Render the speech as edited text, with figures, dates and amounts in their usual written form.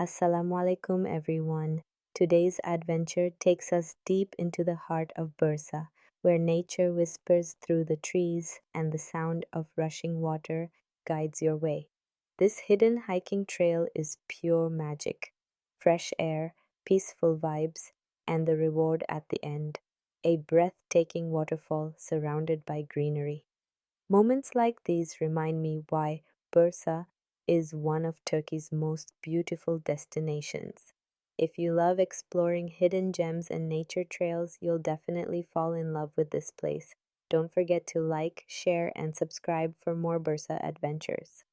Assalamu alaikum, everyone. Today's adventure takes us deep into the heart of Bursa, where nature whispers through the trees and the sound of rushing water guides your way. This hidden hiking trail is pure magic. Fresh air, peaceful vibes, and the reward at the end, a breathtaking waterfall surrounded by greenery. Moments like these remind me why Bursa is one of Turkey's most beautiful destinations. If you love exploring hidden gems and nature trails, you'll definitely fall in love with this place. Don't forget to like, share, and subscribe for more Bursa adventures.